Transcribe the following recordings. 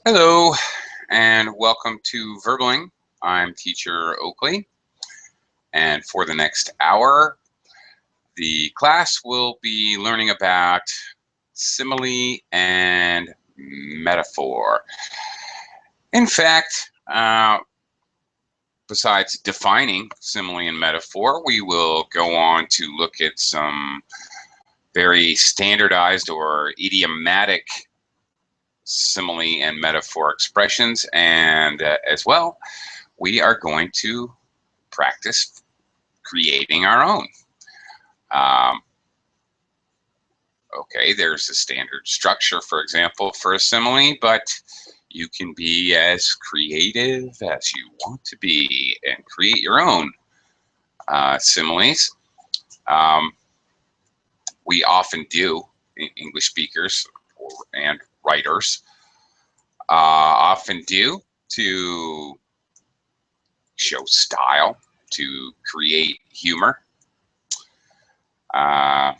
Hello, and welcome to Verbling. I'm teacher Oakley, and for the next hour, the class will be learning about simile and metaphor. In fact, besides defining simile and metaphor, we will go on to look at some very standardized or idiomatic simile and metaphor expressions, and as well, we are going to practice creating our own. Okay, there's a standard structure, for example, for a simile, but you can be as creative as you want to be and create your own similes. We often do, English speakers and writers often do, to show style, to create humor, and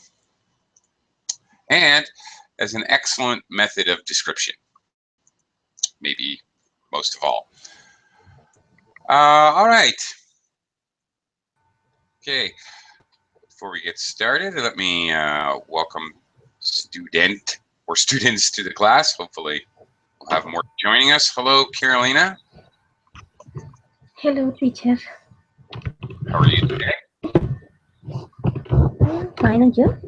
as an excellent method of description, maybe most of all. All right. Okay. Before we get started, let me welcome students to the class. Hopefully, we'll have more joining us. Hello, Carolina. Hello, teacher. How are you today? Fine, and you?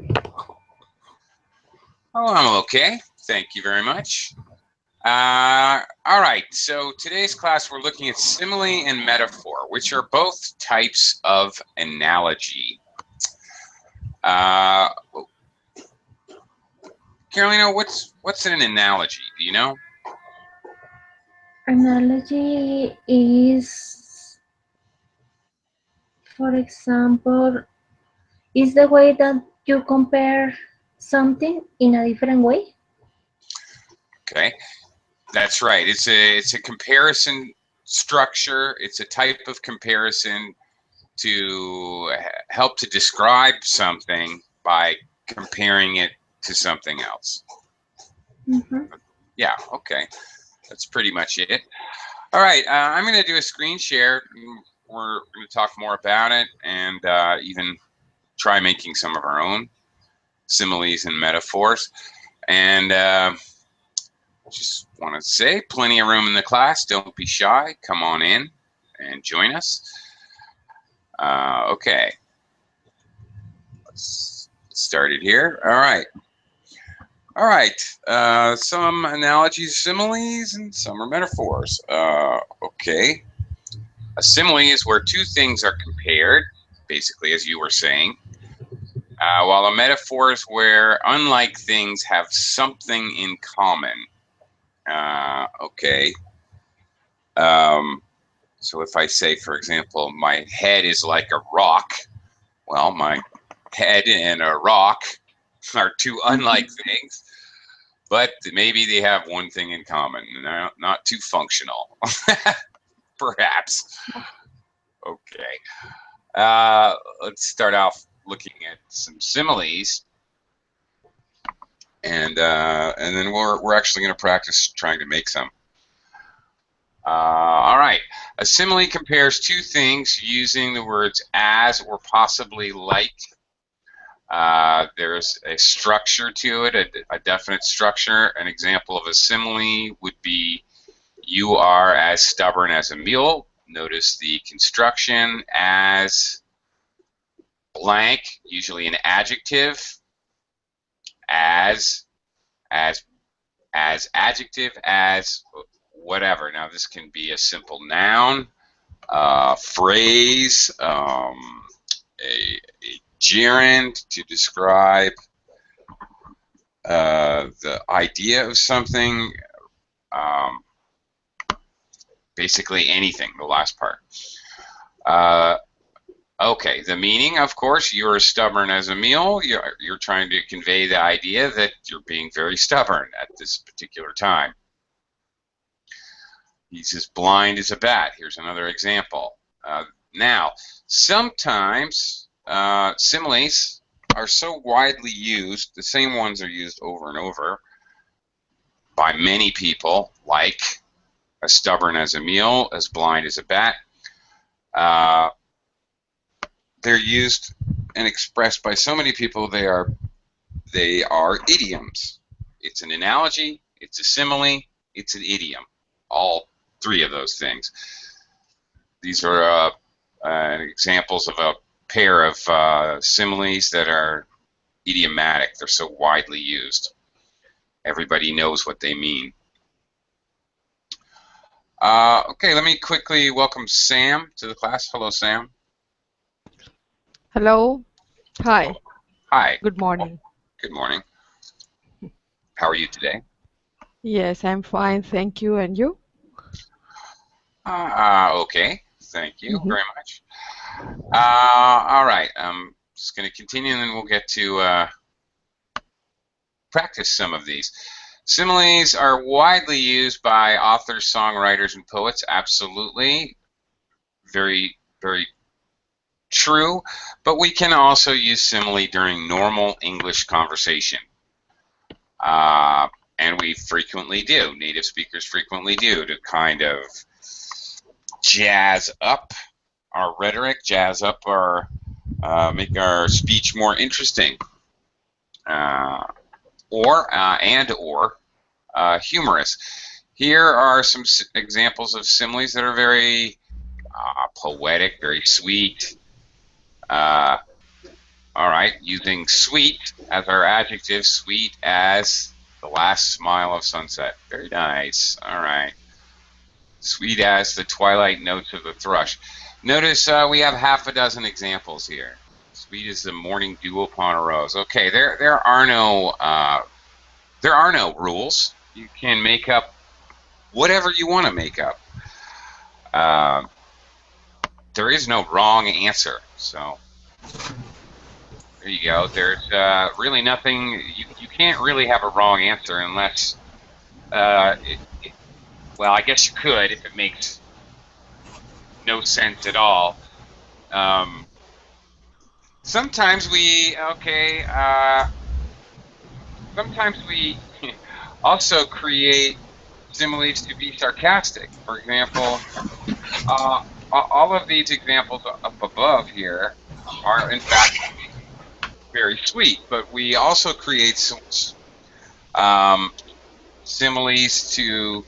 Oh, I'm okay. Thank you very much. All right, so today's class we're looking at simile and metaphor, which are both types of analogy. Carolina, what's an analogy? Do you know? Analogy is, for example, is the way that you compare something in a different way. Okay, that's right. It's a comparison structure. It's a type of comparison to help to describe something by comparing it to something else. Yeah, okay. That's pretty much it. All right, I'm going to do a screen share. We're going to talk more about it and even try making some of our own similes and metaphors. And just want to say, plenty of room in the class. Don't be shy. Come on in and join us. Okay. Let's get started here. All right. All right. Some analogies, similes, and some are metaphors. Okay. A simile is where two things are compared, basically, as you were saying, while a metaphor is where unlike things have something in common. Okay. So if I say, for example, my head is like a rock, well, my head and a rock are two unlike things, but maybe they have one thing in common. Not too functional, perhaps. Okay. Let's start off looking at some similes, and then we're actually going to practice trying to make some. All right. A simile compares two things using the words as or possibly like. There's a structure to it, a definite structure. An example of a simile would be, you are as stubborn as a mule. Notice the construction, as blank, usually an adjective, as adjective, as whatever. Now this can be a simple noun, phrase, a gerund to describe the idea of something, basically anything, the last part. Okay, the meaning, of course, you're as stubborn as a mule. You're trying to convey the idea that you're being very stubborn at this particular time. He's as blind as a bat. Here's another example. Now, sometimes similes are so widely used, the same ones are used over and over, by many people, like as stubborn as a mule, as blind as a bat. They're used and expressed by so many people. They are idioms. It's an analogy, it's a simile, it's an idiom. All three of those things. These are examples of a pair of similes that are idiomatic. They're so widely used. Everybody knows what they mean. Okay, let me quickly welcome Sam to the class. Hello, Sam. Hello. Hi. Hi. Good morning. Good morning. How are you today? Yes, I'm fine. Thank you. And you? Okay. Thank you very much. All right. I'm just going to continue, and then we'll get to practice some of these. Similes are widely used by authors, songwriters, and poets. Absolutely. Very, very true. But we can also use simile during normal English conversation. And we frequently do. Native speakers frequently do, to kind of jazz up our rhetoric, jazz up our, make our speech more interesting, or humorous. Here are some examples of similes that are very poetic, very sweet. All right, using sweet as our adjective, sweet as the last smile of sunset. Very nice. All right. Sweet as the twilight notes of the thrush. Notice we have half a dozen examples here. Sweet as the morning dew upon a rose. Okay, there are no rules. You can make up whatever you want to make up. There is no wrong answer. So there you go. There's really nothing. You can't really have a wrong answer unless, well, I guess you could if it makes no sense at all. Sometimes we also create similes to be sarcastic. For example, all of these examples up above here are in fact very sweet, but we also create similes to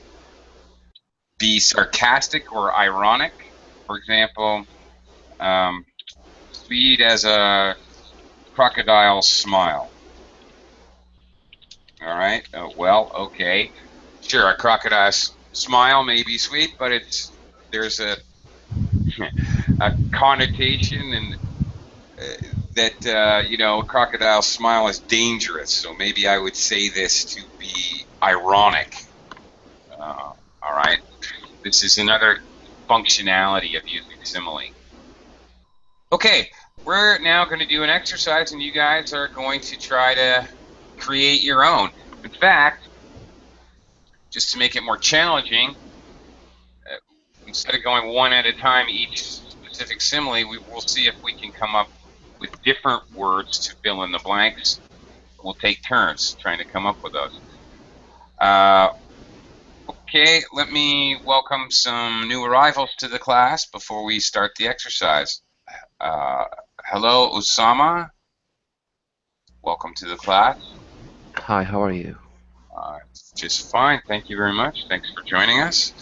be sarcastic or ironic. For example, sweet as a crocodile smile. All right. Well, okay. Sure, a crocodile smile may be sweet, but there's a connotation and that a crocodile smile is dangerous. So maybe I would say this to be ironic. All right. This is another functionality of using simile. Okay, we're now going to do an exercise, and you guys are going to try to create your own. In fact, just to make it more challenging, instead of going one at a time each specific simile, we'll see if we can come up with different words to fill in the blanks. We'll take turns trying to come up with those. Okay, let me welcome some new arrivals to the class before we start the exercise. Hello, Osama. Welcome to the class. Hi, how are you? Just fine, thank you very much. Thanks for joining us.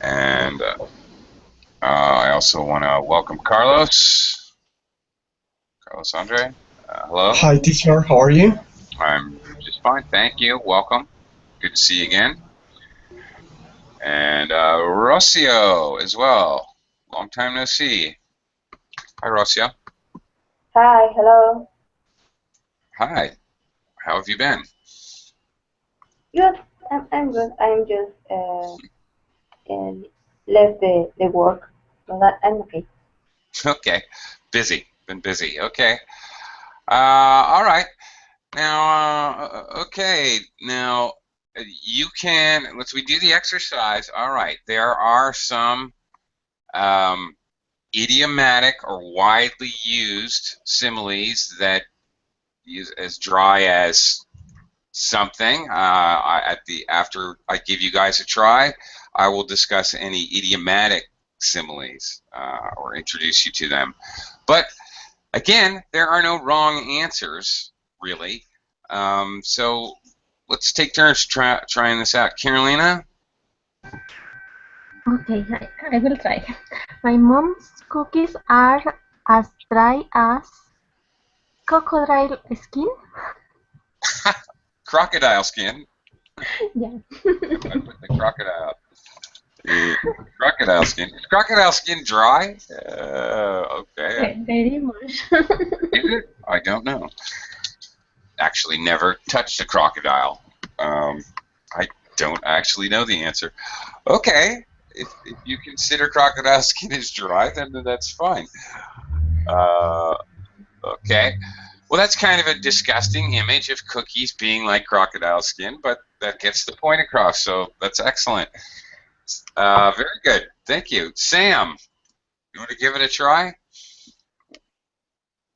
And I also want to welcome Carlos. Carlos Andre. Hello. Hi, teacher. How are you? I'm just fine, thank you. Welcome. Good to see you again. And Rocio as well. Long time no see. Hi, Rocio. Hi, hello. Hi. How have you been? Good. I'm good. I'm just left the work, so that I'm okay. Okay. Busy. Been busy. Okay. All right. Now, okay. Now, you can, we do the exercise. All right. There are some idiomatic or widely used similes that use as dry as something. After I give you guys a try, I will discuss any idiomatic similes or introduce you to them. But again, there are no wrong answers, really. So let's take turns trying this out. Carolina? Okay, I will try. My mom's cookies are as dry as crocodile skin. Crocodile skin. Yeah. I put the crocodile. The crocodile skin. Is crocodile skin dry? Okay. Very much. Is it? I don't know. Actually, never touched a crocodile. I don't actually know the answer. Okay. If you consider crocodile skin is dry, then that's fine. Okay. Well, that's kind of a disgusting image of cookies being like crocodile skin, but that gets the point across, so that's excellent. Very good. Thank you. Sam, you want to give it a try?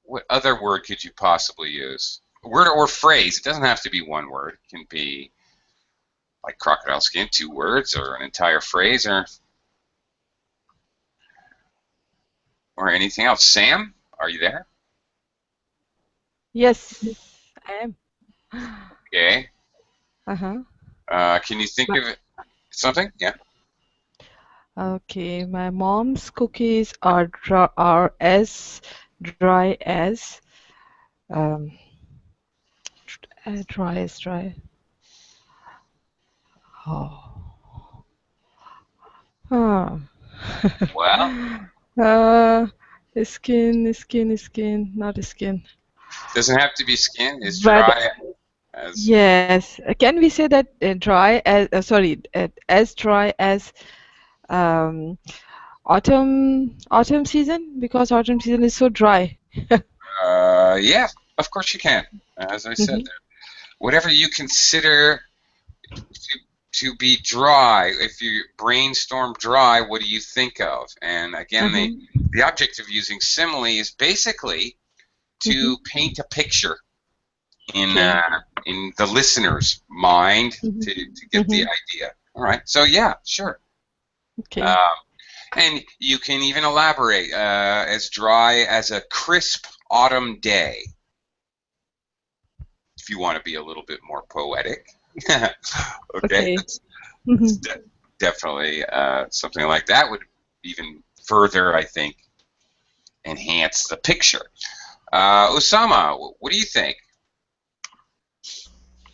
What other word could you possibly use? Word or phrase. It doesn't have to be one word. It can be like crocodile skin, 2 words, or an entire phrase, or anything else. Sam, are you there? Yes, I am. Okay. Uh-huh. Can you think of something? Yeah. Okay, my mom's cookies are as dry as um dry. Oh. Huh. Well, Skin, not skin. doesn't have to be skin. It's But dry as. yes, can we say that dry as as dry as um autumn season, because autumn season is so dry. Yeah, of course you can. As I said, Mhm. whatever you consider to be dry, if you brainstorm dry, what do you think of? And again, the object of using simile is basically to paint a picture in Okay. the listener's mind Mhm. to get the idea. All right. So yeah, sure. Okay. And you can even elaborate as dry as a crisp autumn day, if you want to be a little bit more poetic. Okay, Okay. that's definitely something like that would even further, I think, enhance the picture. Osama, what do you think?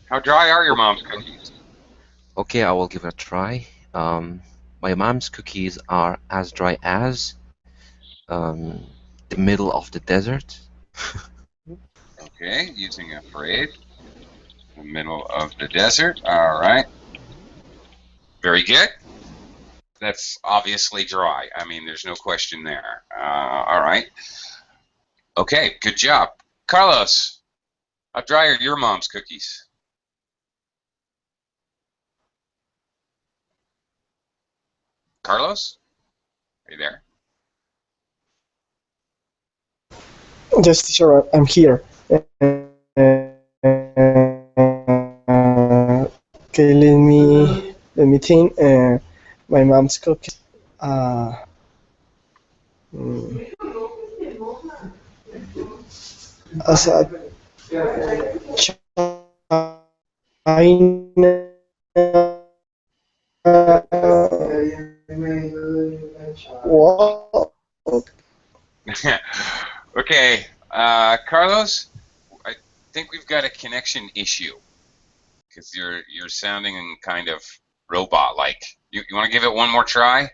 How dry are your mom's cookies? Okay, I will give it a try. My mom's cookies are as dry as um, the middle of the desert. Okay, using a phrase, the middle of the desert. All right, very good. That's obviously dry. I mean, there's no question there. All right. Okay, good job. Carlos, how dry are your mom's cookies? Carlos, are you there? Yes, teacher, I'm here. Okay, let me think. My mom's cookies. Mm, as a China. What? Okay, Carlos, I think we've got a connection issue because you're sounding kind of robot-like. You want to give it one more try?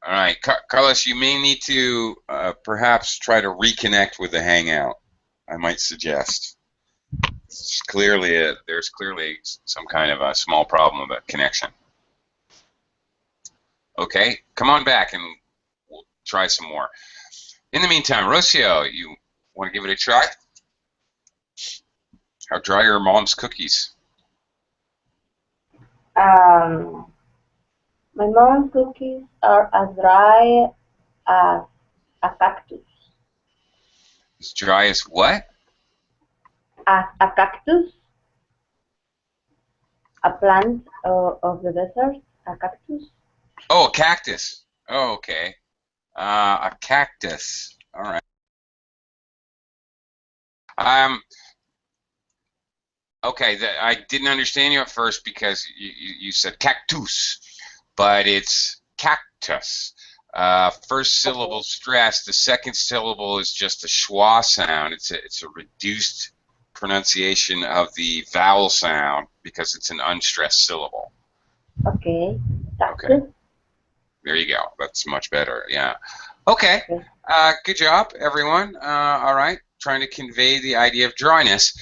All right, Carlos, you may need to perhaps try to reconnect with the Hangout. I might suggest. There's clearly some kind of a small problem with a connection. Okay, come on back and we'll try some more. In the meantime, Rocio, you want to give it a try? How dry are your mom's cookies? My mom's cookies are as dry as A cactus. As dry as what? A cactus. A plant of the desert. A cactus. Oh, a cactus. Oh, okay. A cactus. All right. Okay, I didn't understand you at first because you said cactus, but it's cactus. First syllable stressed. The second syllable is just a schwa sound. It's a reduced pronunciation of the vowel sound because it's an unstressed syllable. Okay. Cactus. Okay. There you go. That's much better. Yeah. Okay. Good job, everyone. All right. Trying to convey the idea of dryness.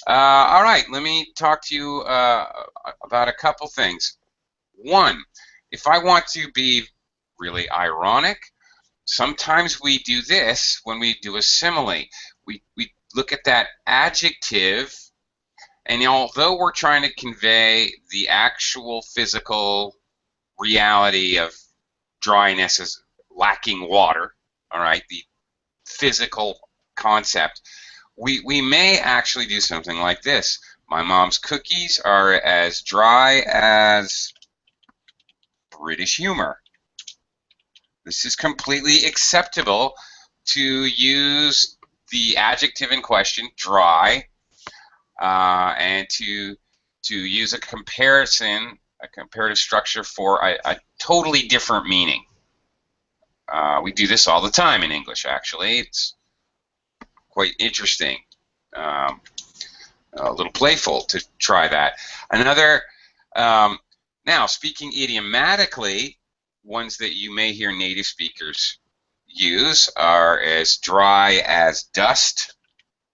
All right. Let me talk to you about a couple things. One, if I want to be really ironic, sometimes we do this when we do a simile. We look at that adjective, and although we're trying to convey the actual physical reality of dryness as lacking water, all right, the physical concept, we may actually do something like this. My mom's cookies are as dry as British humor. This is completely acceptable to use the adjective in question, dry, and to use a comparison, a comparative structure for a totally different meaning. We do this all the time in English, actually. It's quite interesting, a little playful to try that. Another, now speaking idiomatically, ones that you may hear native speakers use are as dry as dust,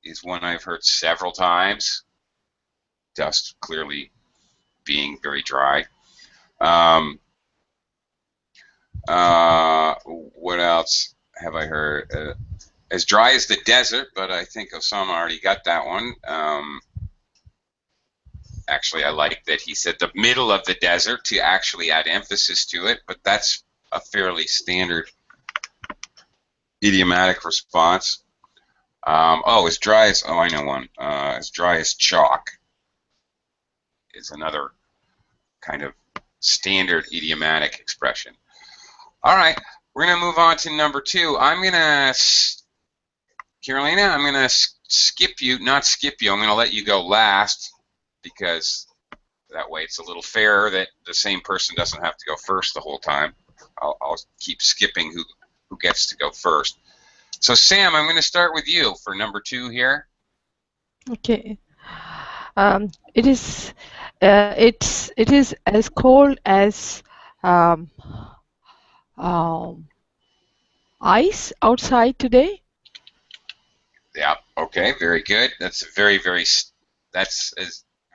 is one I've heard several times. Dust clearly being very dry. What else have I heard? As dry as the desert, but I think Osama already got that one. Actually, I like that he said the middle of the desert to actually add emphasis to it, but that's a fairly standard idiomatic response. Oh, as dry as, oh, I know one. As dry as chalk is another kind of standard idiomatic expression. All right, we're going to move on to number two. I'm going to, Carolina, I'm going to skip you, not skip you, I'm going to let you go last because that way it's a little fairer that the same person doesn't have to go first the whole time. I'll keep skipping who gets to go first. So Sam, I'm going to start with you for number two here. Okay. It is as cold as ice outside today. Yeah. Okay. Very good. That's a very that's a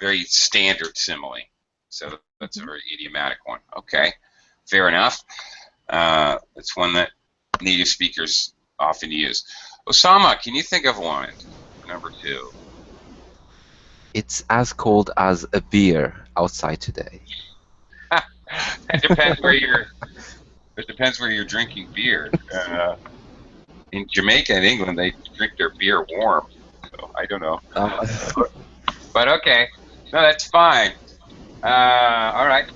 very standard simile. So that's a very idiomatic one. Okay. Fair enough. It's one that native speakers often use. Osama, can you think of one? Number two. It's as cold as a beer outside today. It depends where you're. It depends where you're drinking beer. In Jamaica and England, they drink their beer warm. So I don't know. But okay. No, that's fine. All right.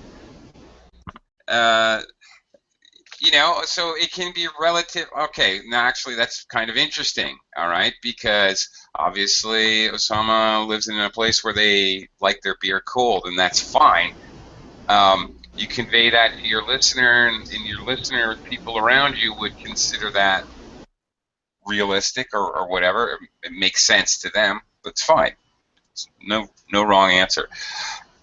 You know, so it can be relative. Okay, now actually that's kind of interesting, all right, because obviously Osama lives in a place where they like their beer cold, and that's fine. You convey that to your listener, and your listener, people around you would consider that realistic or whatever. It makes sense to them. That's fine. It's no wrong answer.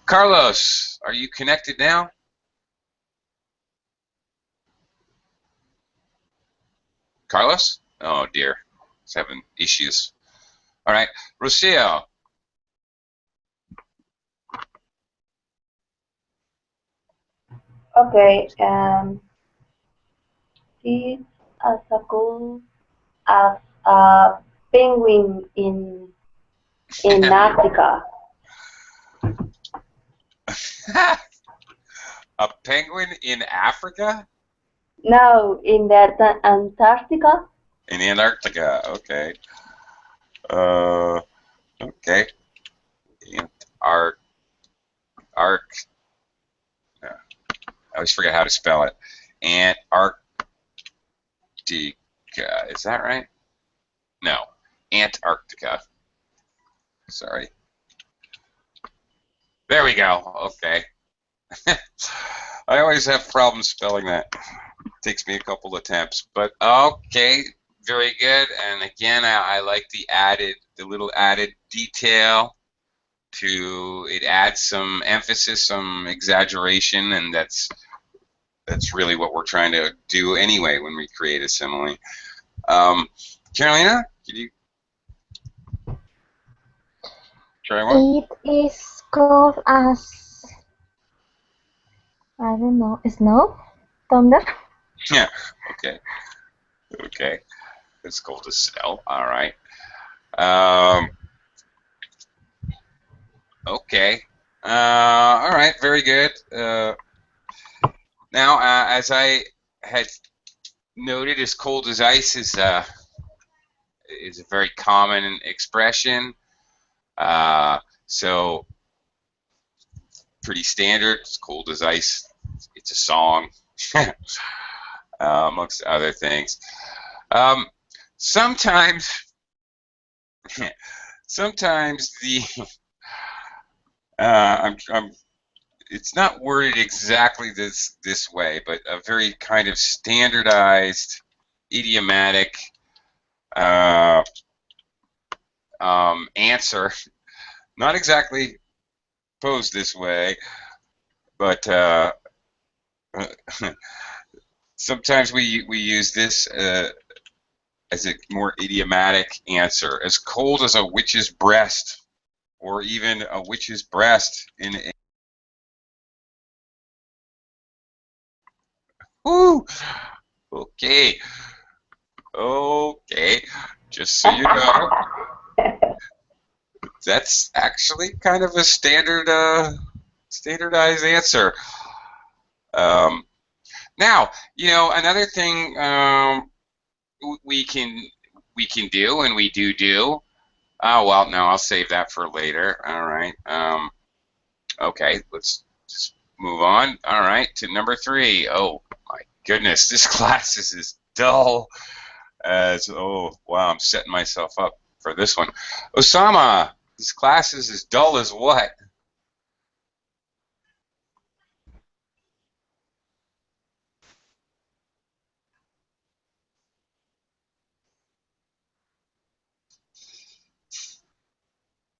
Carlos, are you connected now? Carlos? Oh dear, he's having issues. All right, Rocio. Okay. It's as cool as a penguin in Africa. A penguin in Africa? No, in the Antarctica. In Antarctica. Okay. Okay. Antarc. Arc. I always forget how to spell it. Antarctica. Is that right? No. Antarctica. Sorry. There we go. Okay. I always have problems spelling that. Takes me a couple attempts, but okay, very good. And again, I like the little added detail to it. Adds some emphasis, some exaggeration, and that's really what we're trying to do anyway when we create a simile. Carolina, can you try one? It is called as, I don't know, snow? Thunder? Yeah. Okay. Okay. It's called a snow. All right. Okay. All right. Very good. Now, as I had noted, as cold as ice is a very common expression. So pretty standard. As cold as ice. It's a song, amongst other things. Sometimes, sometimes the it's not worded exactly this way, but a very kind of standardized, idiomatic answer. Not exactly posed this way, but sometimes we use this as a more idiomatic answer. As cold as a witch's breast, or even a witch's breast in. Woo! Okay. Okay. Just so you know, that's actually kind of a standardized answer. Now, another thing we can do, and we do. Oh well, no, I'll save that for later. All right. Okay, let's just move on. All right, to number 3. Oh my goodness, this class is as dull as, oh wow, I'm setting myself up for this one. Osama, this class is as dull as what?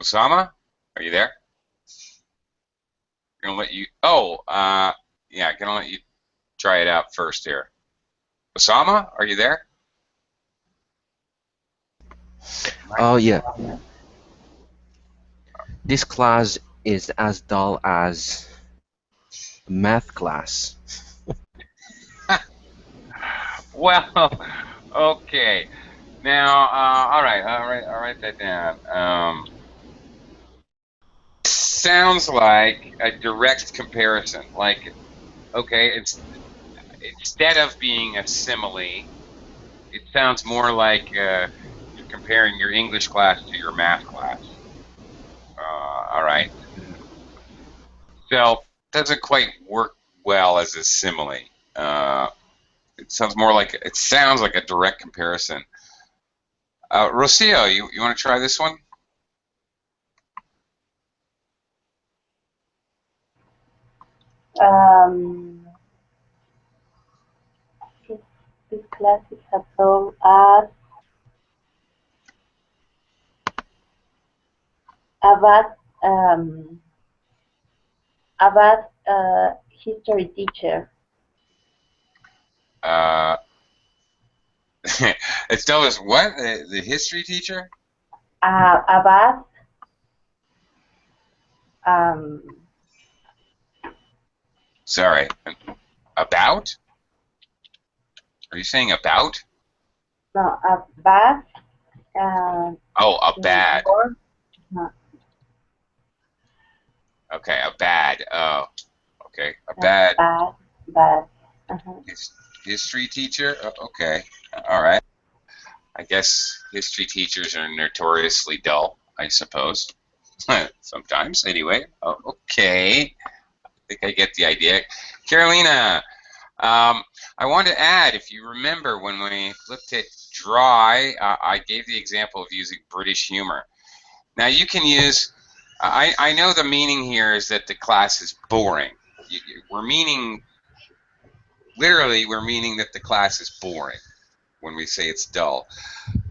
Osama, are you there? Gonna let you. Oh, yeah, gonna let you try it out first here. Osama, are you there? Oh yeah, this class is as dull as math class. Well, okay. Now, all right, I'll write that down. Sounds like a direct comparison. Like, okay, instead of being a simile, it sounds more like you're comparing your English class to your math class. All right. So, doesn't quite work well as a simile. It sounds like a direct comparison. Rocio, you want to try this one? Um, this class is as dull as a bad history teacher. It's dull as what? The history teacher? A bad um, Sorry. About? Are you saying about? no, a bad Oh, a bad. word. No, Okay, a bad. Oh, okay. A bad bad. Uh-huh. history teacher? Okay. All right. I guess history teachers are notoriously dull, I suppose. Sometimes, anyway. Oh, okay. I think I get the idea. Carolina, I want to add, if you remember when we looked at dry, I gave the example of using British humor. Now you can use, I know the meaning here is that the class is boring. We're meaning, literally, we're meaning that the class is boring when we say it's dull.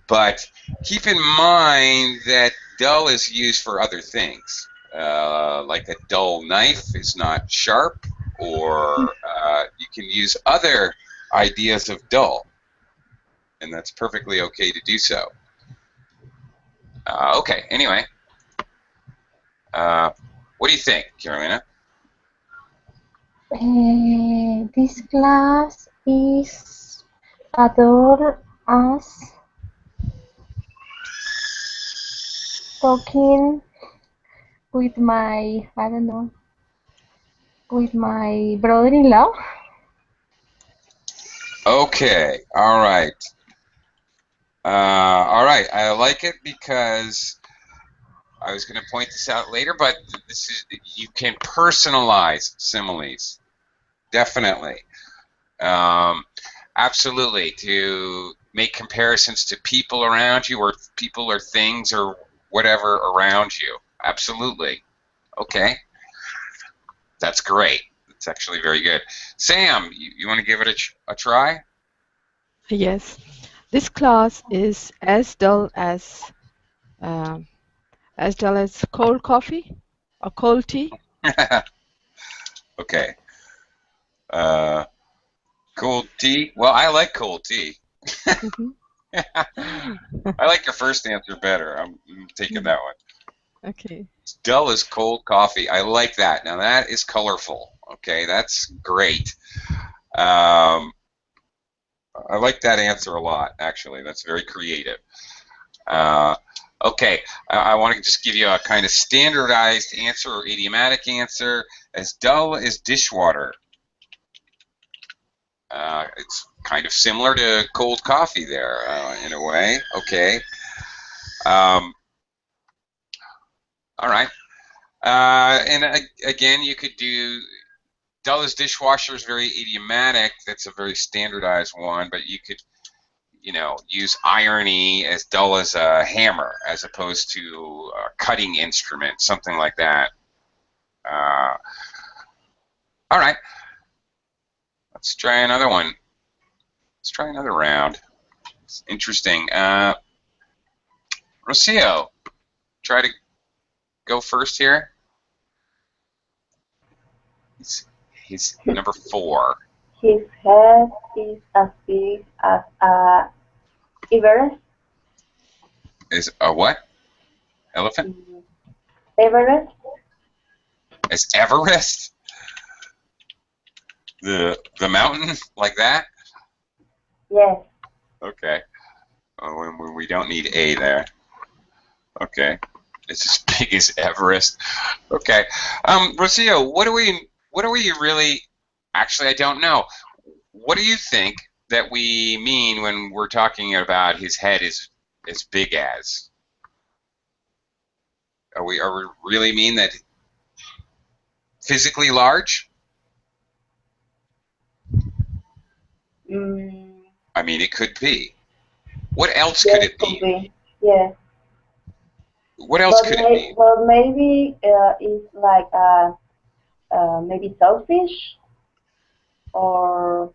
But keep in mind that dull is used for other things. Like a dull knife is not sharp, or you can use other ideas of dull, and that's perfectly okay to do so. Okay, anyway. What do you think, Carolina? This class is adore us talking with my, I don't know, with my brother-in-law. Okay, all right. All right, I like it because I was going to point this out later, but this is, you can personalize similes, definitely. Absolutely, to make comparisons to people around you, or people or things or whatever around you. Absolutely. Okay. That's great. It's actually very good. Sam, you want to give it a try? Yes. This class is as dull as cold coffee or cold tea. Okay. Cold tea? Well, I like cold tea. I like your first answer better. I'm taking that one. Okay. It's dull as cold coffee. I like that. Now that is colorful. Okay, that's great. I like that answer a lot, actually. That's very creative. Okay, I want to just give you a kind of standardized answer or idiomatic answer. As dull as dishwater. It's kind of similar to cold coffee there, in a way. Okay. All right. And again, you could do dull as dishwasher is very idiomatic. That's a very standardized one, but you could, use irony as dull as a hammer, as opposed to a cutting instrument, something like that. All right. Let's try another one. Let's try another round. It's interesting. Rocio, try to go first here. He's number 4. His head is as big as a Everest. Is a what? Elephant? Everest. Is Everest? The mountain like that? Yes. Okay. We don't need A there. Okay. It's as big as Everest. Okay. Rocio, what do we really? Actually, I don't know. What do you think that we mean when we're talking about his head is as big as? Are we really mean that physically large? I mean, it could be. What else could it could mean? be. Yeah. What else could it mean? Well, maybe it's like maybe selfish, or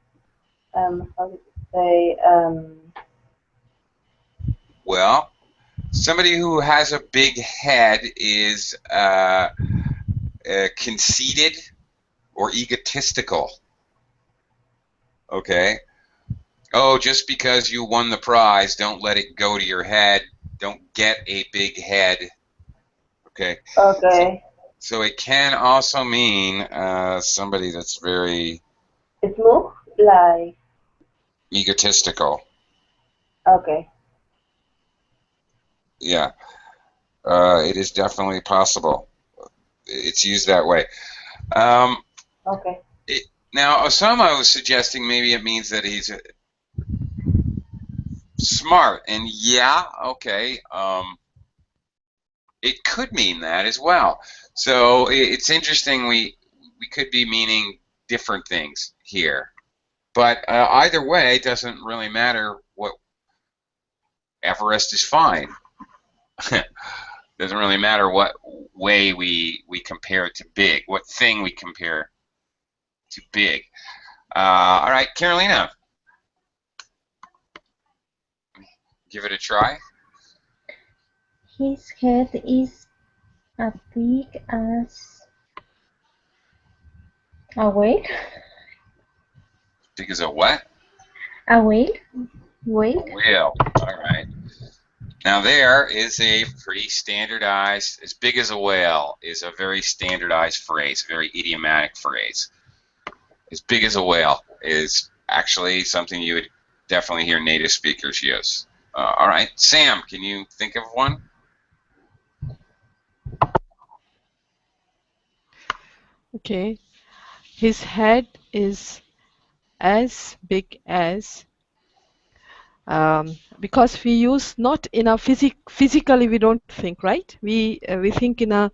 how to say Well, somebody who has a big head is conceited or egotistical. Okay. Oh, just because you won the prize, don't let it go to your head. Don't get a big head. Okay. Okay. So it can also mean somebody that's very Smooth, like. egotistical. Okay. Yeah. It is definitely possible. It's used that way. Okay. Now, Osama was suggesting maybe it means that he's Smart, and yeah, okay. It could mean that as well. So it's interesting. We could be meaning different things here, but either way, it doesn't really matter. What Everest is fine. Doesn't really matter what way we compare it to big, what thing we compare to big. All right, Carolina, give it a try. His head is as big as a whale. Big as a what? A whale? Whale? Whale. All right. Now there is a pretty standardized, as big as a whale is a very standardized phrase, a very idiomatic phrase. As big as a whale is actually something you would definitely hear native speakers use. All right, Sam, can you think of one? Okay. His head is as big as, because we use not in a physically we don't think, right? We think in a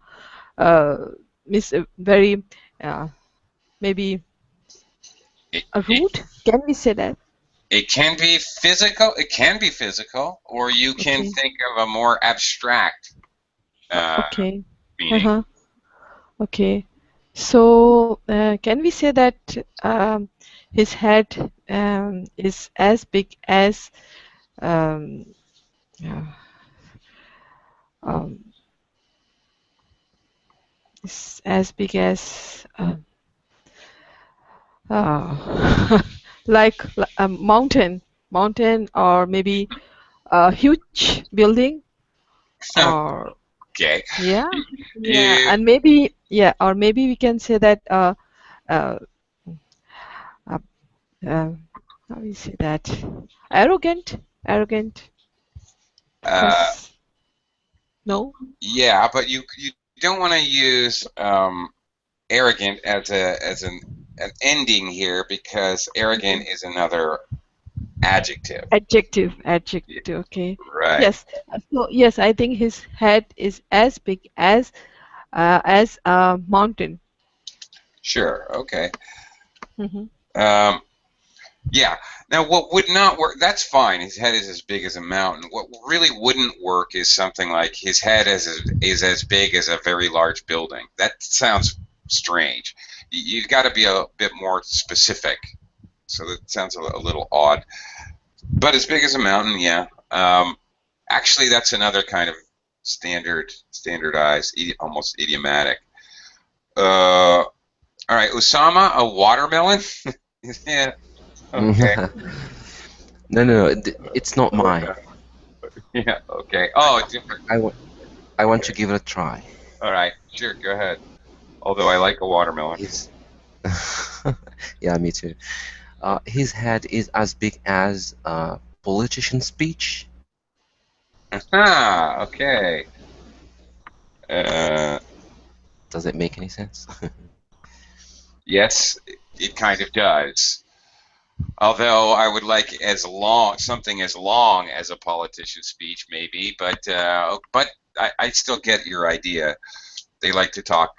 very maybe It, a it, root. Can we say that? it can be physical. It can be physical, or you can Okay. think of a more abstract Okay. meaning. Okay. So can we say that his head is as big as um, yeah, um, is as big as like a mountain, or maybe a huge building, or Okay. yeah, You, and maybe or maybe we can say that uh, uh, how do you say that? Arrogant, uh, because no. yeah, but you don't want to use arrogant as an ending here, because arrogant is another adjective. Adjective. Yeah, Okay. right. Yes. So yes, I think his head is as big as a mountain. Sure. Okay. Hmm. Um, yeah. Now, what would not work? That's fine. His head is as big as a mountain. What really wouldn't work is something like his head is as big as a very large building. That sounds strange. You've got to be a bit more specific. So that sounds a little odd. But as big as a mountain, yeah. Actually, that's another kind of standardized, almost idiomatic. All right, Osama, a watermelon? Yeah. Okay. No, it's not mine. Okay. Yeah. Okay. Oh, different. I want to give it a try. All right. Sure. Go ahead. Although I like a watermelon. His yeah, me too. His head is as big as a politician's speech. Ah. Okay. Uh, Does it make any sense? yes, it kind of does. Although I would like something as long as a politician's speech, maybe. But I still get your idea. They like to talk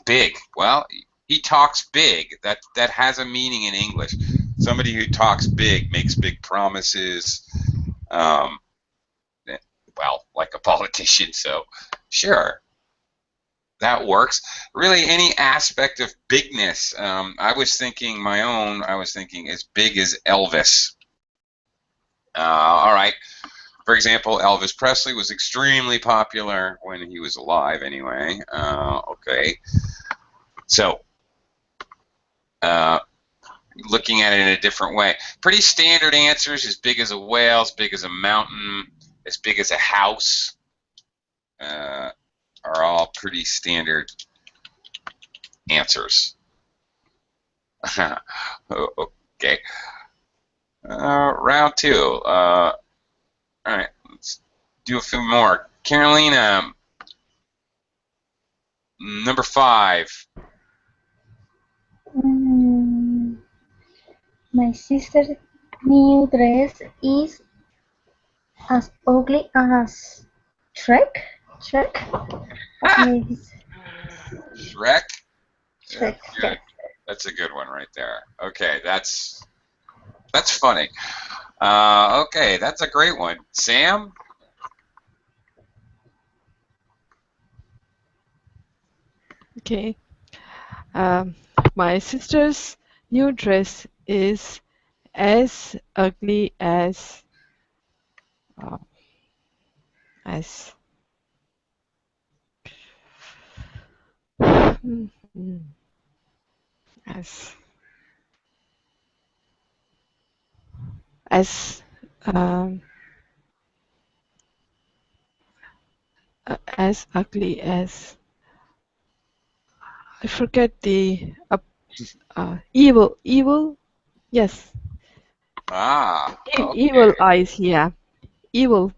big. Well, he talks big. That has a meaning in English. Somebody who talks big makes big promises. Um, well, like a politician. So, sure, that works. Really, any aspect of bigness. I was thinking as big as Elvis. All right. For example, Elvis Presley was extremely popular when he was alive, anyway. Okay. So, looking at it in a different way. Pretty standard answers: as big as a whale, as big as a mountain, as big as a house, are all pretty standard answers. Okay. Round two. All right, let's do a few more. Carolina, number 5. My sister's new dress is As ugly as Shrek? Shrek? What name is Shrek. Shrek? That's Yes. good. That's a good one right there. Okay, that's funny. Okay, that's a great one. Sam? Okay. My sister's new dress is as ugly uh, as mm, mm, as as um, as ugly as I forget the evil. Yes, Ah, evil okay. eyes. Yeah, evil,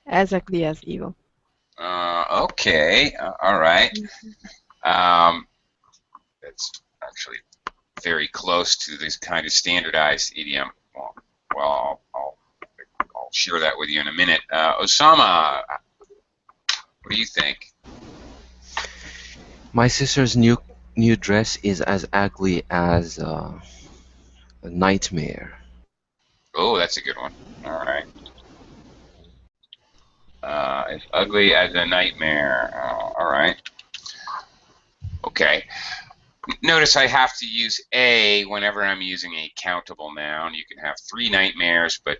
as ugly as evil. Okay. All right. Um, it's actually very close to this kind of standardized idiom. Well, I'll share that with you in a minute. Osama, what do you think? My sister's new dress is as ugly as a nightmare. Oh, that's a good one. All right. As ugly as a nightmare. All right. Okay. Notice I have to use a whenever I'm using a countable noun. You can have 3 nightmares, but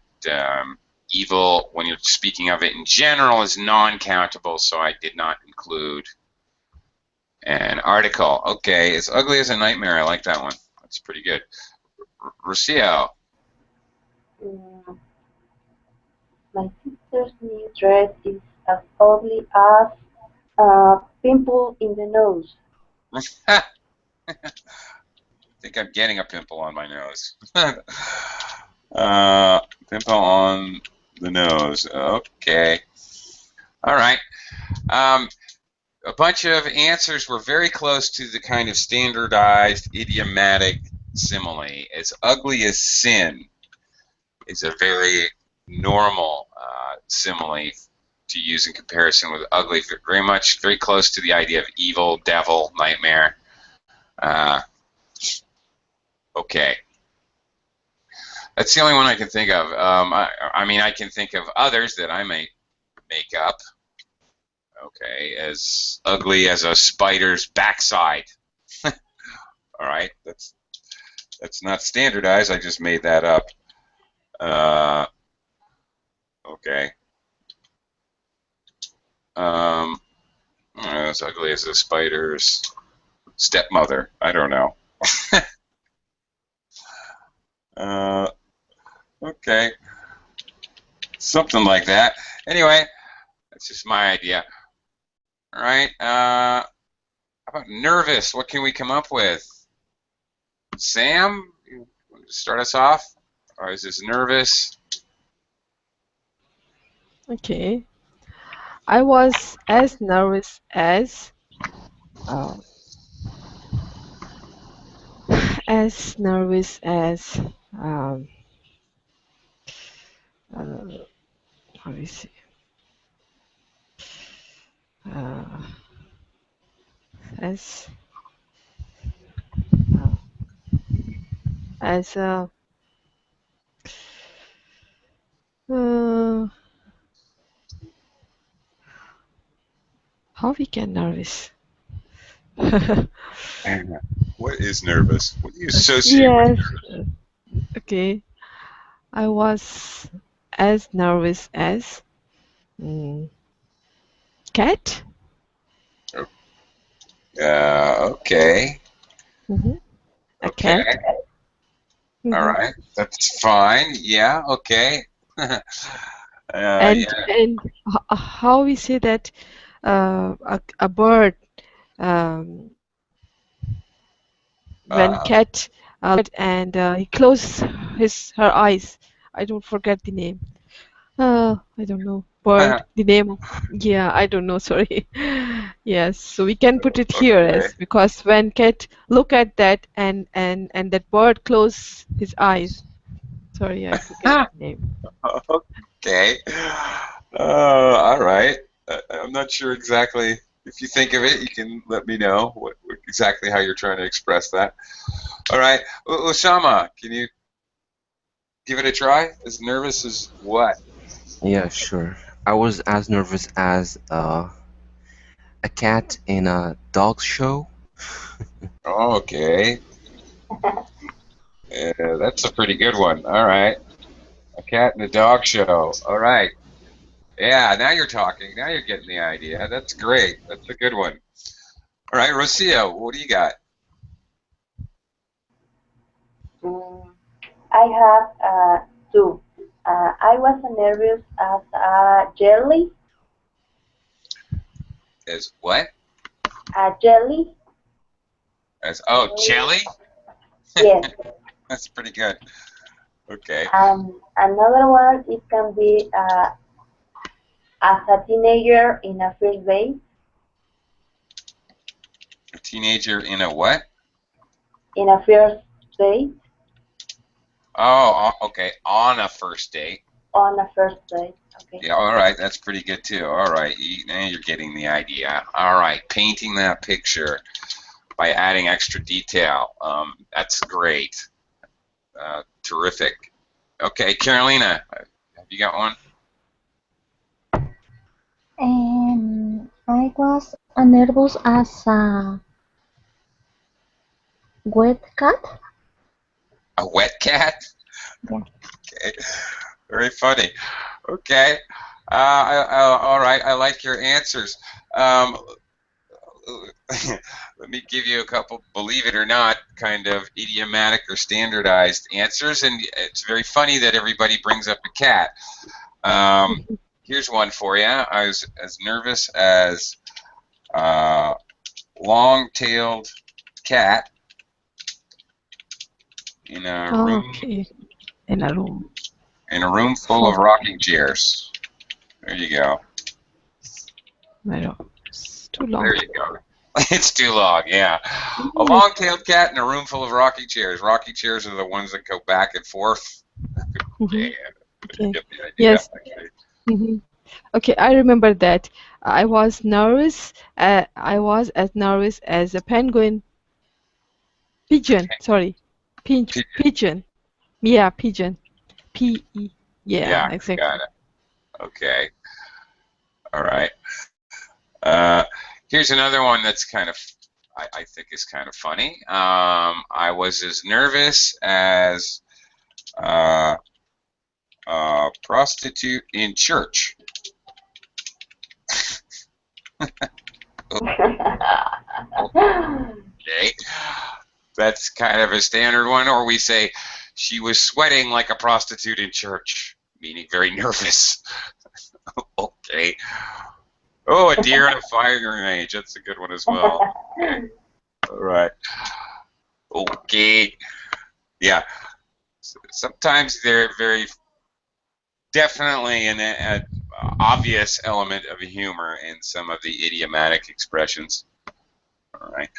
evil, when you're speaking of it in general, is non-countable, so I did not include an article. Okay, as ugly as a nightmare. I like that one. That's pretty good. Rocio. Mm, my sister's new dress is as ugly as a pimple in the nose. I think I'm getting a pimple on my nose. Pimple on the nose. Okay. All right. A bunch of answers were very close to the kind of standardized idiomatic simile. As ugly as sin is a very normal simile to use in comparison with ugly. Very close to the idea of evil, devil, nightmare. Okay. That's the only one I can think of. I mean, I can think of others that I may make up. Okay, as ugly as a spider's backside. All right, that's not standardized. I just made that up. Okay. As ugly as a spider's stepmother. I don't know. Okay. Something like that. Anyway, that's just my idea. All right. How about nervous? What can we come up with? Sam, you want to start us off? Or is this nervous? Okay. I was as nervous as uh, as nervous as how do you say uh, as uh, as how we can nervous. What is nervous? What do you associate Yes. with? Okay. I was as nervous as cat. Okay. A Okay. cat. All right. That's fine. Yeah. Okay. And Yeah. how we say that a bird when Uh, cat and he closes her eyes. I don't forget the name. I don't know. Bird. The name of yeah. I don't know. Sorry. Yes. So we can put it here okay. as because when cat look at that and that bird close his eyes. Sorry, I forget the name. Okay. All right. I'm not sure exactly. If you think of it, you can let me know exactly how you're trying to express that. All right. Osama, can you give it a try? As nervous as what? Yeah, sure. I was as nervous as a cat in a dog show. Okay. That's a pretty good one. All right. A cat in a dog show. All right. Yeah, now you're talking. Now you're getting the idea. That's great. That's a good one. All right, Rocio, what do you got? Mm, I have two. I was nervous as a jelly. As what? A jelly. As Jelly. jelly? Yes. That's pretty good. Okay. Another one, it can be as a teenager in a first date. A teenager in a what? In a first date. Oh, okay. On a first date. On a first date. Okay. Yeah, all right. That's pretty good too. All right. Now you're getting the idea. All right. Painting that picture by adding extra detail. That's great. Terrific. Okay, Carolina, have you got one? I was nervous as a wet cat. A wet cat? Yeah. Okay. Very funny. Okay. All right. I like your answers. Um, let me give you a couple, believe it or not, kind of idiomatic or standardized answers. And it's very funny that everybody brings up a cat. Here's one for you. I was as nervous as a long-tailed cat in a room Okay, in a room. full of rocking chairs. There you go. I know. It's too long. There you go. It's too long, yeah. A long-tailed cat in a room full of rocking chairs. Rocking chairs are the ones that go back and forth. Okay. Get the idea, Yes. actually. Okay, I remember that. I was nervous. I was as nervous as a penguin. Pigeon. Sorry. Pigeon. Yeah, pigeon. P-E. Yeah, exactly. Got it. Okay. All right. Here's another one that's kind of, I think is kind of funny. I was as nervous as a prostitute in church. Okay. That's kind of a standard one. Or we say, she was sweating like a prostitute in church, meaning very nervous. Okay. Oh, a deer in a firing range. That's a good one as well. Okay. All right. Okay. Yeah. Sometimes they're very definitely an obvious element of humor in some of the idiomatic expressions. All right.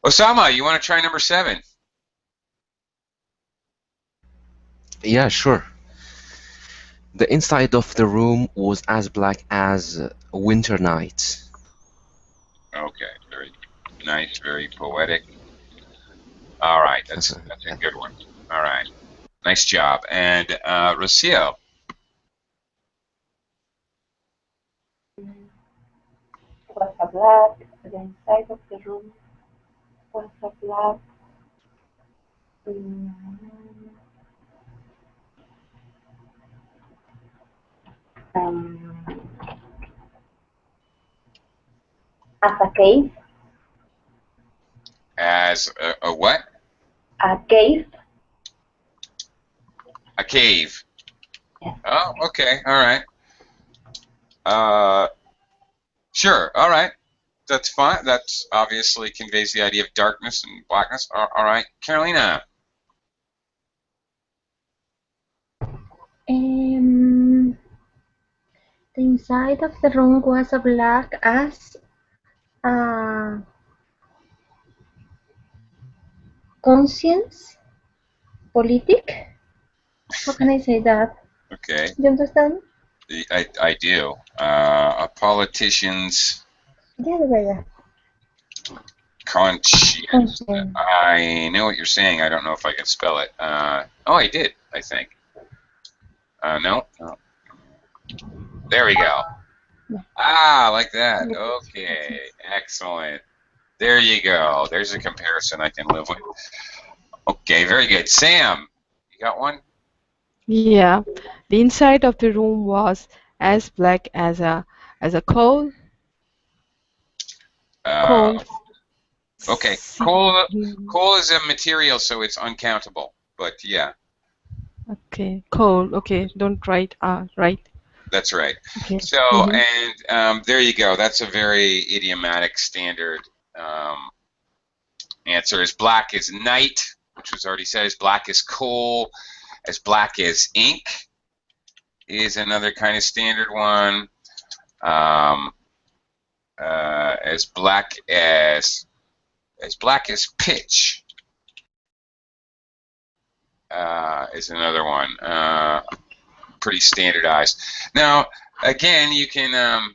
Osama, you want to try number 7? Yeah, sure. The inside of the room was as black as a winter night. Okay. Very nice. Very poetic. All right. That's a good one. All right. Nice job. And Rocio. Was a black. The inside of the room was a black. mm, um, as a cave. As a what? A cave. A cave. Yes. Oh, okay. All right. Sure. All right. That's fine. That's obviously conveys the idea of darkness and blackness. All right. Carolina. The inside of the room was as black as a conscience politic. How can I say that? Okay, You understand? I do. A politician's Yeah. conscience. Conscience. I know what you're saying. I don't know if I can spell it. Oh, I did, I think. No? No. There we go. Yeah. Ah, like that. Okay, excellent. There you go. There's a comparison I can live with. Okay, very good. Sam, you got one? Yeah. The inside of the room was as black as a coal. Uh, Coal. okay, See. coal is a material, so it's uncountable. But yeah, Okay. Coal. Okay. Don't write right. that's right. Okay. So, and there you go. That's a very idiomatic standard answer. As black as night, which was already said. As black as coal. As black as ink is another kind of standard one. As black as pitch is another one. Pretty standardized. Now, again, you can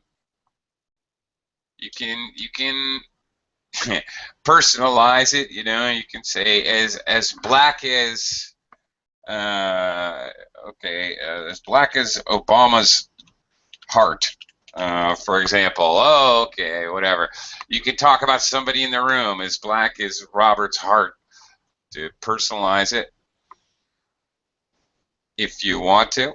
personalize it. You know, you can say as black as as black as Obama's heart. For example, oh, okay, whatever. You can talk about somebody in the room as black as Robert's heart to personalize it if you want to.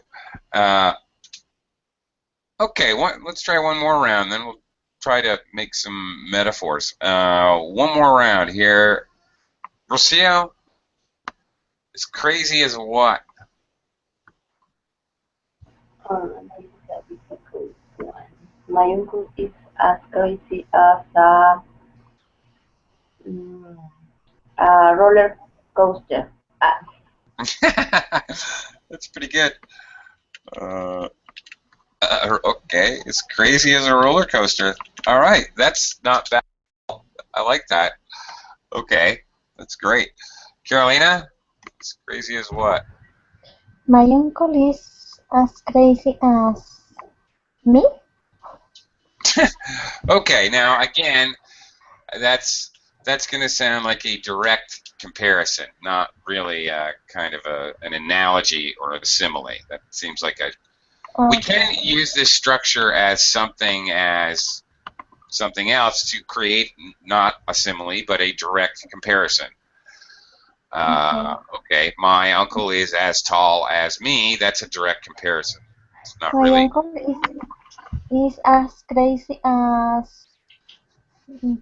Okay, let's try one more round, then we'll try to make some metaphors. One more round here. Rocio, as crazy as what? This is a difficult one. My uncle is as crazy as mm, a roller coaster. That's pretty good. Okay, as crazy as a roller coaster. All right, that's not bad. I like that. Okay, that's great. Carolina, as crazy as what? My uncle is as crazy as me. Okay, now again, that's going to sound like a direct comparison, not really kind of an analogy or a simile. That seems like a. We can use this structure as something else to create not a simile but a direct comparison. Okay, my uncle is as tall as me. That's a direct comparison. It's not My really. uncle is as crazy as I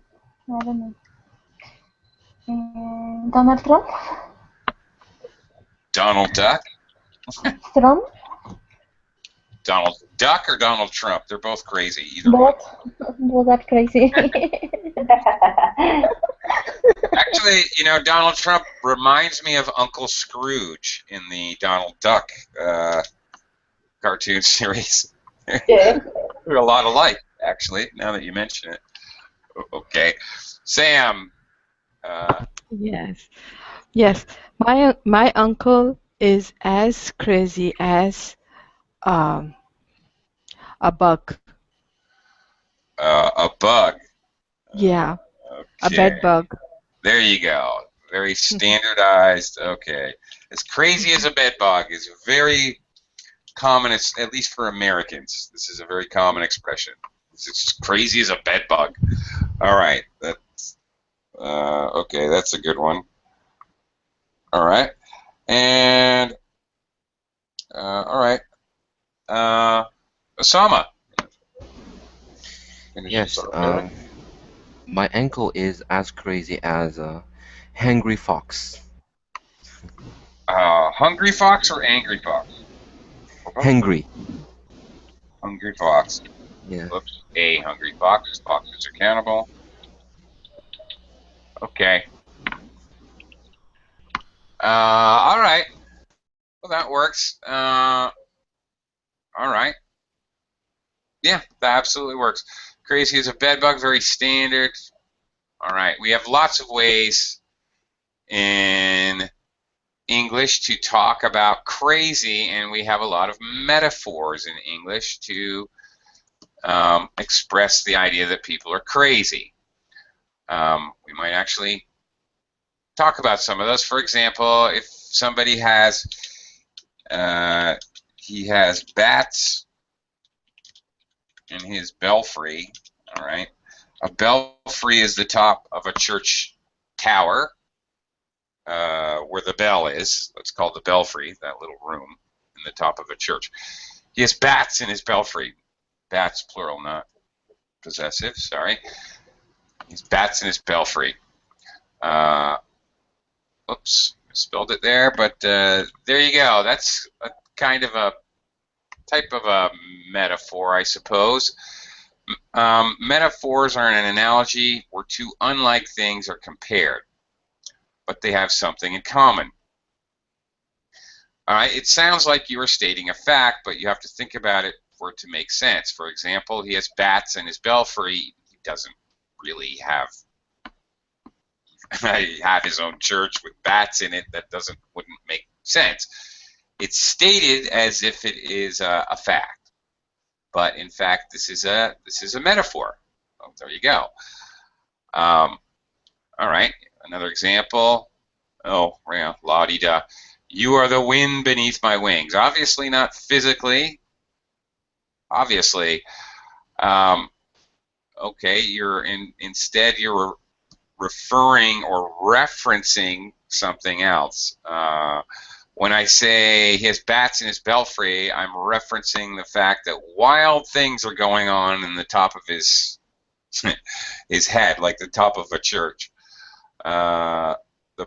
don't know. Donald Trump. Donald Duck. Trump. Donald Duck or Donald Trump? They're both crazy. Either one. Both are crazy. Actually, you know, Donald Trump reminds me of Uncle Scrooge in the Donald Duck cartoon series. Yeah. They're a lot alike, actually, now that you mention it. Okay. Sam. Yes. Yes. My uncle is as crazy as a bug. A bug. Yeah. A Okay. bed bug. There you go. Very standardized. Okay. As crazy as a bed bug is very common, at least for Americans. This is a very common expression. It's as crazy as a bed bug. All right. That's okay. That's a good one. All right. And all right. Osama. Yes, my uncle is as crazy as a hungry fox. Hungry fox or angry fox? Hungry. Hungry fox. Yeah. Oops. A hungry fox. Foxes are cannibal. Okay. All right. Well, that works. All right. Yeah, that absolutely works. Crazy as a bedbug, very standard. All right. We have lots of ways in English to talk about crazy, and we have a lot of metaphors in English to express the idea that people are crazy. We might actually talk about some of those. For example, if somebody has he has bats in his belfry. All right, a belfry is the top of a church tower where the bell is. Let's call it the belfry, that little room in the top of a church. He has bats in his belfry. Bats, plural, not possessive. Sorry. He has bats in his belfry. Oops, spelled it there, but there you go. That's a kind of a type of a metaphor, I suppose. Metaphors are an analogy where two unlike things are compared, but they have something in common. All right, it sounds like you are stating a fact, but you have to think about it for it to make sense. For example, he has bats in his belfry. He doesn't really have his own church with bats in it. That wouldn't make sense. It's stated as if it is a fact, but in fact, this is a metaphor. Oh, there you go. All right, another example. Oh, yeah, la-di-da. You are the wind beneath my wings. Obviously not physically. Obviously. Okay, instead you're referring or referencing something else. When I say he has bats in his belfry, I'm referencing the fact that wild things are going on in the top of his head, like the top of a church. The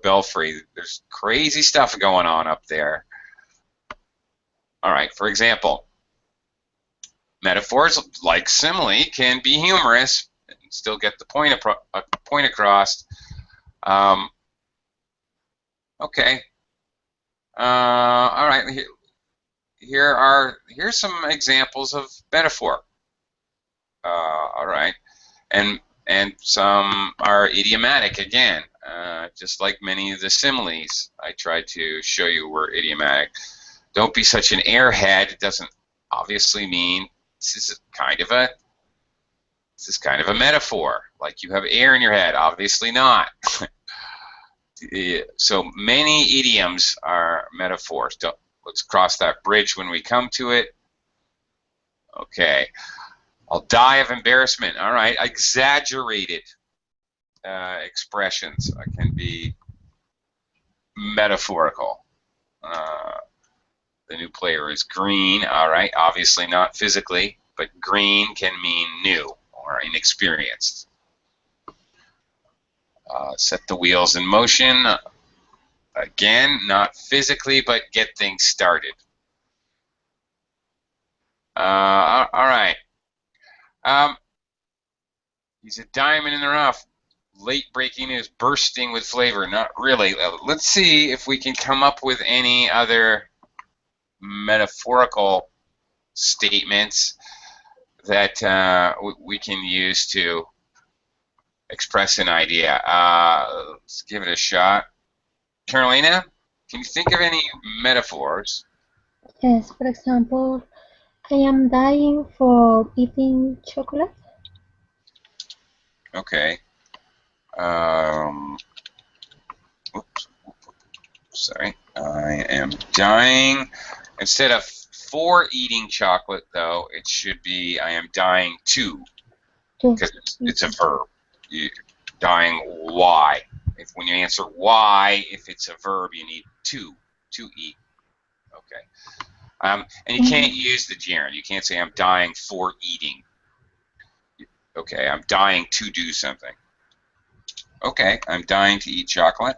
belfry, there's crazy stuff going on up there. All right, for example, metaphors like simile can be humorous and still get the point across. Okay. All right. Here's some examples of metaphor. All right, and some are idiomatic again. Just like many of the similes I tried to show you were idiomatic. Don't be such an airhead. It doesn't obviously mean this is kind of a metaphor. Like you have air in your head. Obviously not. So many idioms are metaphors. Let's cross that bridge when we come to it. Okay. I'll die of embarrassment. All right. Exaggerated expressions can be metaphorical. The new player is green. All right, obviously not physically, but green can mean new or inexperienced. Set the wheels in motion. Again, not physically, but get things started. All right. He's a diamond in the rough. Late breaking news, bursting with flavor. Not really. Let's see if we can come up with any other metaphorical statements that we can use to express an idea. Let's give it a shot. Carolina, can you think of any metaphors? Yes, for example, I am dying for eating chocolate. Okay. Oops. Sorry. I am dying. Instead of for eating chocolate, though, it should be I am dying to, because it's a verb. Dying why. When you answer why, if it's a verb, you need to eat. Okay. And you can't use the gerund. You can't say I'm dying for eating. Okay, I'm dying to do something. Okay, I'm dying to eat chocolate.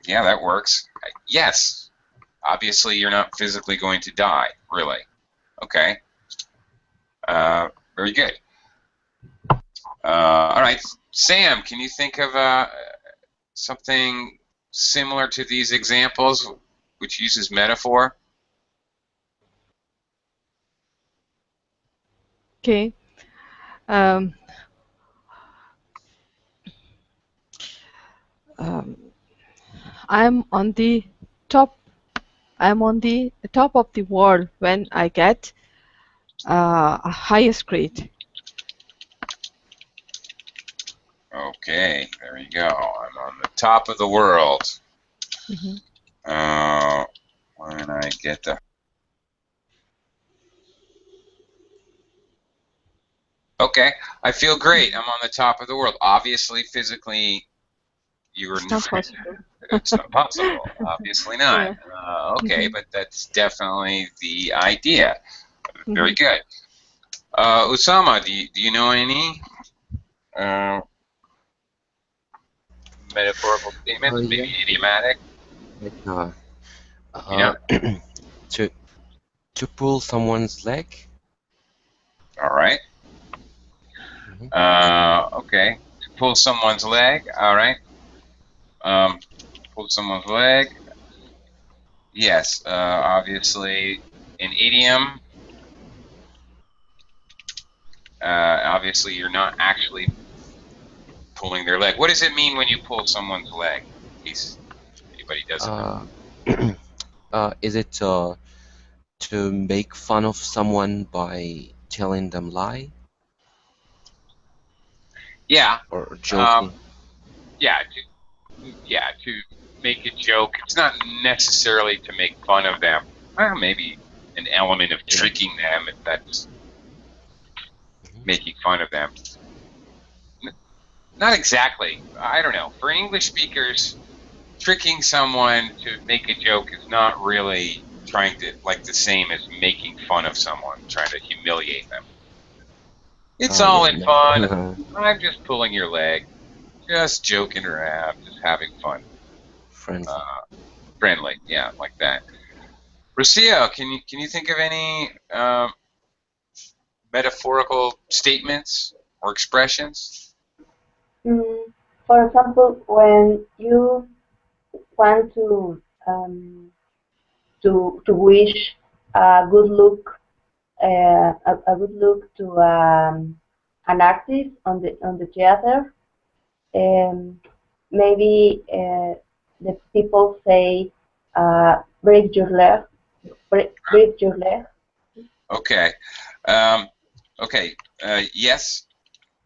Yeah, that works. Yes. Obviously, you're not physically going to die, really. Okay. Very good. All right, Sam, can you think of something similar to these examples, which uses metaphor? Okay. I'm on the top. I'm on the top of the world when I get a highest grade. Okay, there you go. I'm on the top of the world. Mhm. When I get the... Okay, I feel great. I'm on the top of the world. Obviously, physically, you were It's not possible. it's not possible. Obviously not. Yeah. Okay, Mhm. but that's definitely the idea. Very Mhm. good. Usama, do you know any uh, metaphorical statements? Yeah, Maybe idiomatic? like You know? to pull someone's leg. All right. Mhm. Okay. To pull someone's leg. All right. Um, pull someone's leg. Yes. Obviously, an idiom. Obviously, you're not actually pulling their leg. What does it mean when you pull someone's leg? In case anybody doesn't know. Uh, is it to make fun of someone by telling them lie Yeah. or Um, joking? yeah. To make a joke. It's not necessarily to make fun of them. Well, maybe an element of Yeah. tricking them if that's Mhm. making fun of them. Not exactly. I don't know. For English speakers, tricking someone to make a joke is not really trying to, like, the same as making fun of someone, trying to humiliate them. It's all Yeah, in fun. no. I'm just pulling your leg, just joking around, just having fun. Friendly. Friendly, yeah, like that. Rocio, can you think of any metaphorical statements or expressions? Mm, for example, when you want to wish a good look a good look to an artist on the theater, um, maybe the people say break your leg, break your leg. Okay. Um, okay. Yes.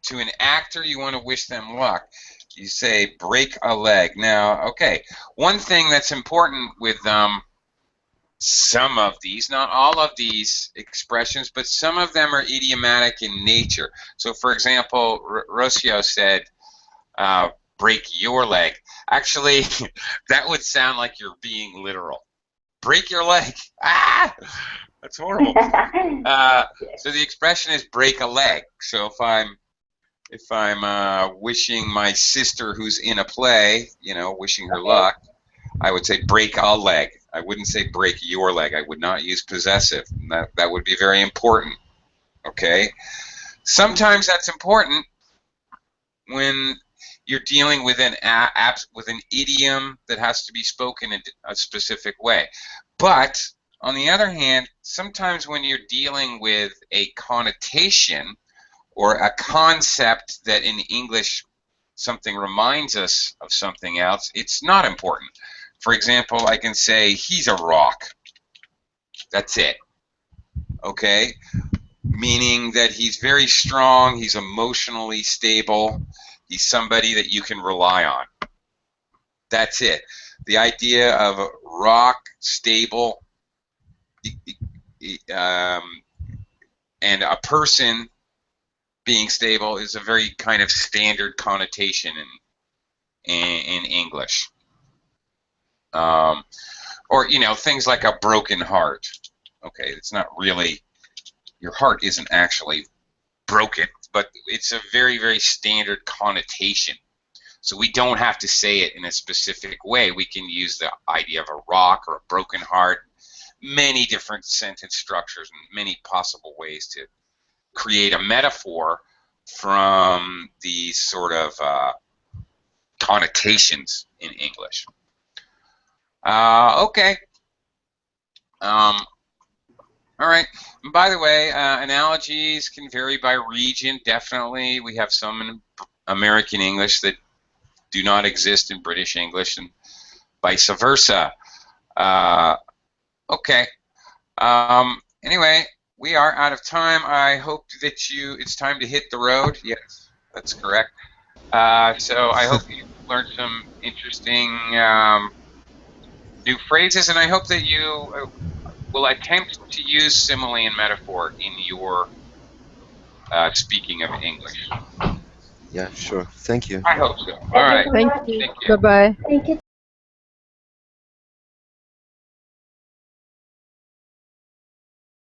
To an actor, you want to wish them luck. You say break a leg. Now, okay. One thing that's important with some of these, not all of these expressions, but some of them are idiomatic in nature. So, for example, Rocio said, break your leg. Actually, that would sound like you're being literal. Break your leg. Ah! That's horrible. So the expression is break a leg. So if I'm wishing my sister who's in a play, wishing her Okay. luck, I would say break a leg. I wouldn't say break your leg. I would not use possessive. That would be very important. Okay. Sometimes that's important when you're dealing with an idiom that has to be spoken in a specific way. But on the other hand, sometimes when you're dealing with a connotation or a concept that in English something reminds us of something else, it's not important. For example, I can say he's a rock. That's it. Okay? Meaning that he's very strong, he's emotionally stable, he's somebody that you can rely on. That's it. The idea of a rock, stable, um, and a person being stable is a very kind of standard connotation in English. Or things like a broken heart. Okay, it's not really, your heart isn't actually broken, but it's a very, very standard connotation. So we don't have to say it in a specific way. We can use the idea of a rock or a broken heart, many different sentence structures and many possible ways to create a metaphor from these sort of connotations in English. Okay. Um, all right. And by the way, analogies can vary by region. Definitely, we have some in American English that do not exist in British English, and vice versa. Okay. Anyway, we are out of time. I hope that it's time to hit the road. Yes, that's correct. So I hope you learned some interesting new phrases, and I hope that you will attempt to use simile and metaphor in your speaking of English. Yeah, sure. Thank you. I hope so. All Thank you right. so Thank much. you. Thank you. Bye bye. Thank you.